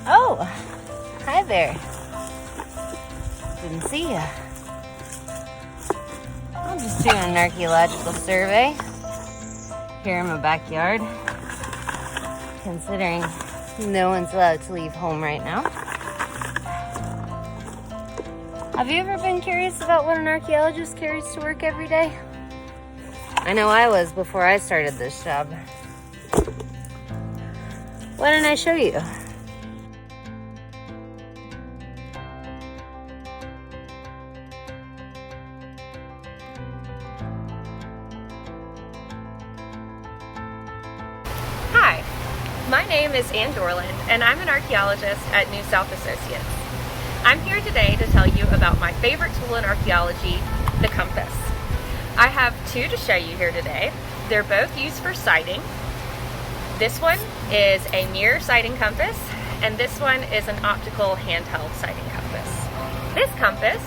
Oh, hi there. Didn't see ya. I'm just doing an archaeological survey here in my backyard, considering no one's allowed to leave home right now. Have you ever been curious about what an archaeologist carries to work every day? I know I was before I started this job. Why don't I show you? Hi, my name is Ann Dorland, and I'm an archaeologist at New South Associates. I'm here today to tell you about my favorite tool in archaeology, the compass. I have two to show you here today. They're both used for sighting. This one is a mirror sighting compass, and this one is an optical handheld sighting compass. This compass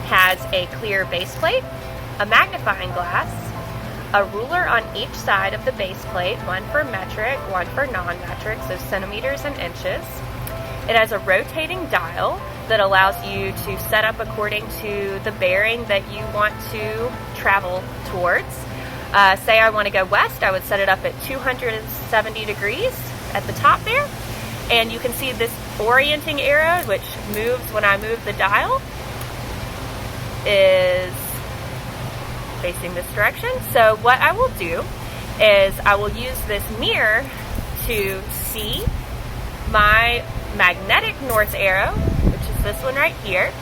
has a clear base plate, a magnifying glass, a ruler on each side of the base plate, one for metric, one for non-metric, so centimeters and inches. It has a rotating dial that allows you to set up according to the bearing that you want to travel towards. Say I want to go west, I would set it up at 270 degrees at the top there. And you can see this orienting arrow, which moves when I move the dial, is facing this direction. So what I will do is I will use this mirror to see my magnetic north arrow, which is this one right here,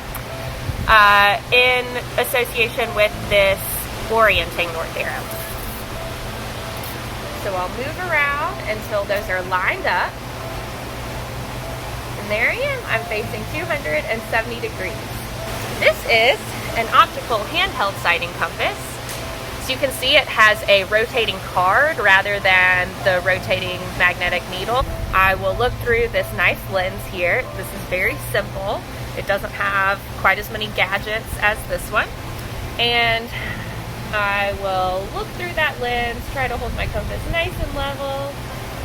in association with this orienting north arrow. So I'll move around until those are lined up. And there I am. I'm facing 270 degrees. This is an optical handheld sighting compass. So you can see it has a rotating card rather than the rotating magnetic needle. I will look through this nice lens here. This is very simple. It doesn't have quite as many gadgets as this one. And I will look through that lens, try to hold my compass nice and level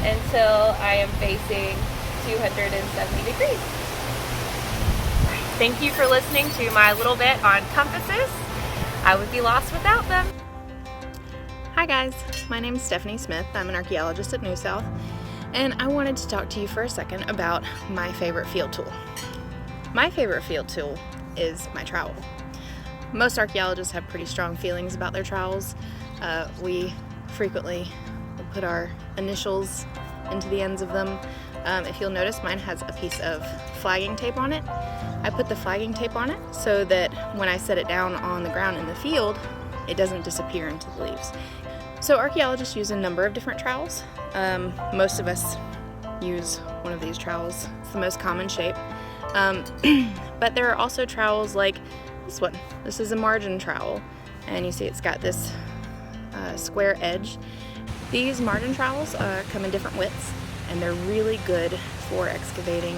until I am facing 270 degrees. Thank you for listening to my little bit on compasses. I would be lost without them. Hi guys, my name is Stephanie Smith. I'm an archaeologist at New South, and I wanted to talk to you for a second about my favorite field tool. My favorite field tool is my trowel. Most archaeologists have pretty strong feelings about their trowels. We frequently put our initials into the ends of them. If you'll notice, mine has a piece of flagging tape on it. I put the flagging tape on it so that when I set it down on the ground in the field, it doesn't disappear into the leaves. So archaeologists use a number of different trowels. Most of us use one of these trowels. It's the most common shape. But there are also trowels like this one. This is a margin trowel, and you see it's got this square edge. These margin trowels come in different widths, and they're really good for excavating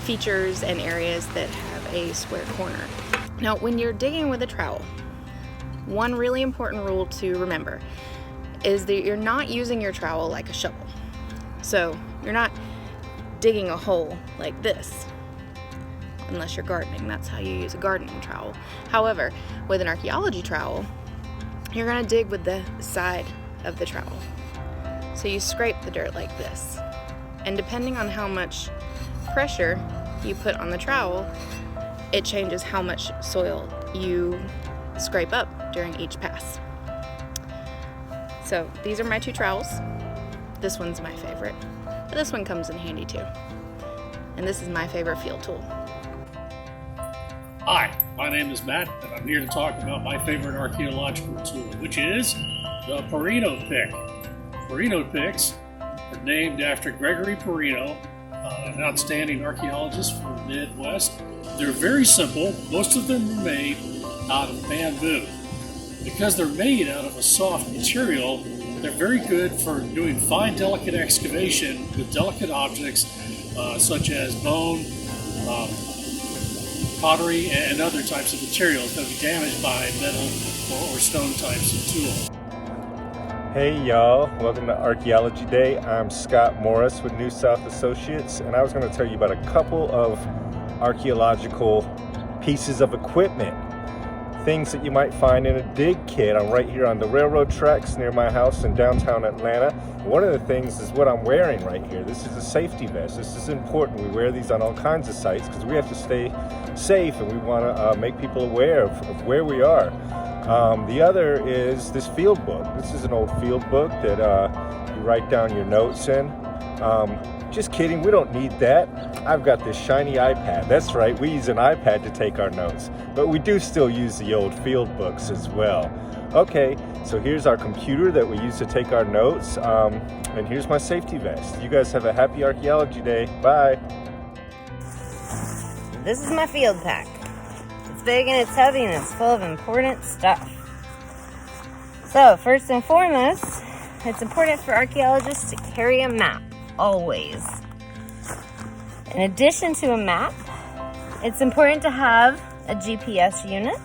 features and areas that have a square corner. Now, when you're digging with a trowel, one really important rule to remember is that you're not using your trowel like a shovel. So you're not digging a hole like this, unless you're gardening. That's how you use a gardening trowel. However, with an archaeology trowel, you're going to dig with the side of the trowel. So you scrape the dirt like this. And depending on how much pressure you put on the trowel, it changes how much soil you scrape up during each pass. So these are my two trowels. This one's my favorite, but this one comes in handy too. And this is my favorite field tool. Hi, my name is Matt, and I'm here to talk about my favorite archaeological tool, which is the Perino pick. Perino picks are named after Gregory Perino, an outstanding archaeologist from the Midwest. They're very simple. Most of them are made out of bamboo. Because they're made out of a soft material, they're very good for doing fine, delicate excavation with delicate objects such as bone, pottery, and other types of materials that will be damaged by metal or stone types of tool. Hey y'all, welcome to Archaeology Day. I'm Scott Morris with New South Associates, and I was going to tell you about a couple of archaeological pieces of equipment. Things that you might find in a dig kit. I'm right here on the railroad tracks near my house in downtown Atlanta. One of the things is what I'm wearing right here. This is a safety vest. This is important. We wear these on all kinds of sites because we have to stay safe, and we want to make people aware of where we are. The other is this field book. This is an old field book that you write down your notes in. Just kidding, we don't need that. I've got this shiny iPad. That's right, we use an iPad to take our notes, but we do still use the old field books as well. Okay, so here's our computer that we use to take our notes, and here's my safety vest. You guys have a happy Archaeology Day. Bye. This is my field pack. It's big and it's heavy and it's full of important stuff. So, first and foremost, it's important for archaeologists to carry a map. Always. In addition to a map, it's important to have a GPS unit,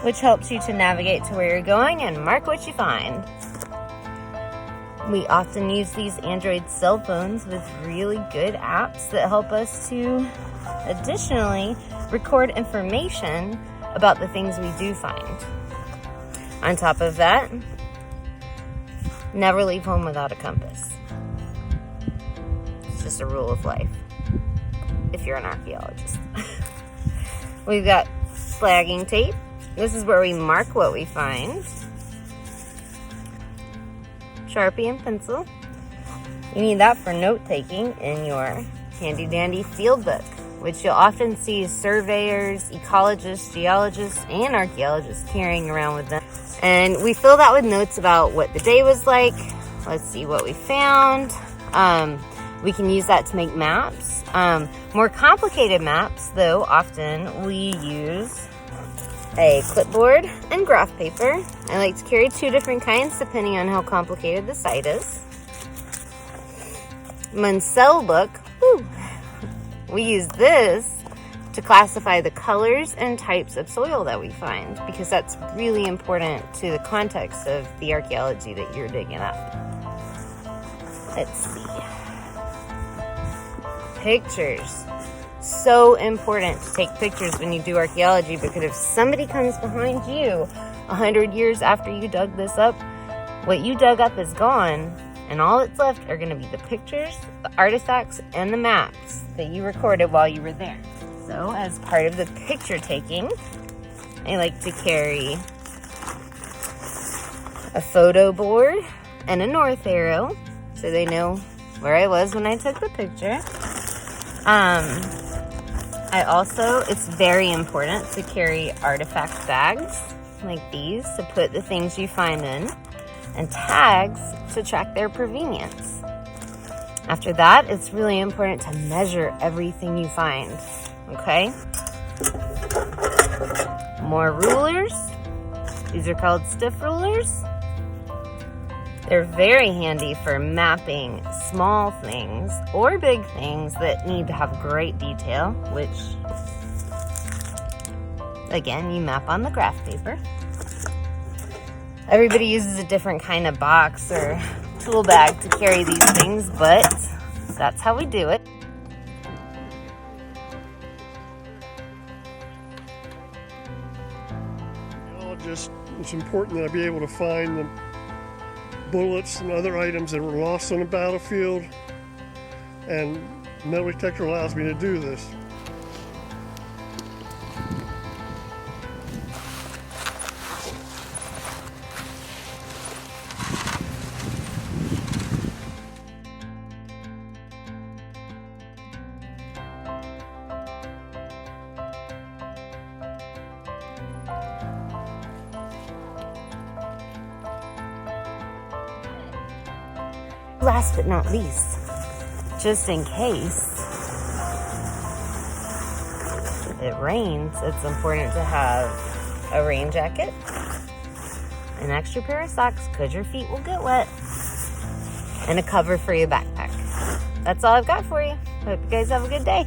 which helps you to navigate to where you're going and mark what you find. We often use these Android cell phones with really good apps that help us to additionally record information about the things we do find. On top of that, never leave home without a compass. Just a rule of life if you're an archaeologist. We've got flagging tape. This is where we mark what we find. Sharpie and pencil. You need that for note taking in your handy dandy field book, which you'll often see surveyors, ecologists, geologists, and archaeologists carrying around with them. And we fill that with notes about what the day was like. Let's see what we found. We can use that to make maps. More complicated maps, though, often we use a clipboard and graph paper. I like to carry two different kinds depending on how complicated the site is. Munsell book, we use this to classify the colors and types of soil that we find because that's really important to the context of the archaeology that you're digging up. Let's see. Pictures. So important to take pictures when you do archaeology because if somebody comes behind you 100 years after you dug this up, what you dug up is gone, and all that's left are going to be the pictures, the artifacts, and the maps that you recorded while you were there. So, as part of the picture taking, I like to carry a photo board and a north arrow so they know where I was when I took the picture. It's very important to carry artifact bags like these to put the things you find in, and tags to track their provenience. After that, it's really important to measure everything you find, okay? More rulers. These are called stiff rulers. They're very handy for mapping small things or big things that need to have great detail, which, again, you map on the graph paper. Everybody uses a different kind of box or tool bag to carry these things, but that's how we do it. It's important that I be able to find the bullets and other items that were lost on the battlefield, and metal detector allows me to do this. Last but not least, just in case, it rains, it's important to have a rain jacket, an extra pair of socks because your feet will get wet, and a cover for your backpack. That's all I've got for you. Hope you guys have a good day.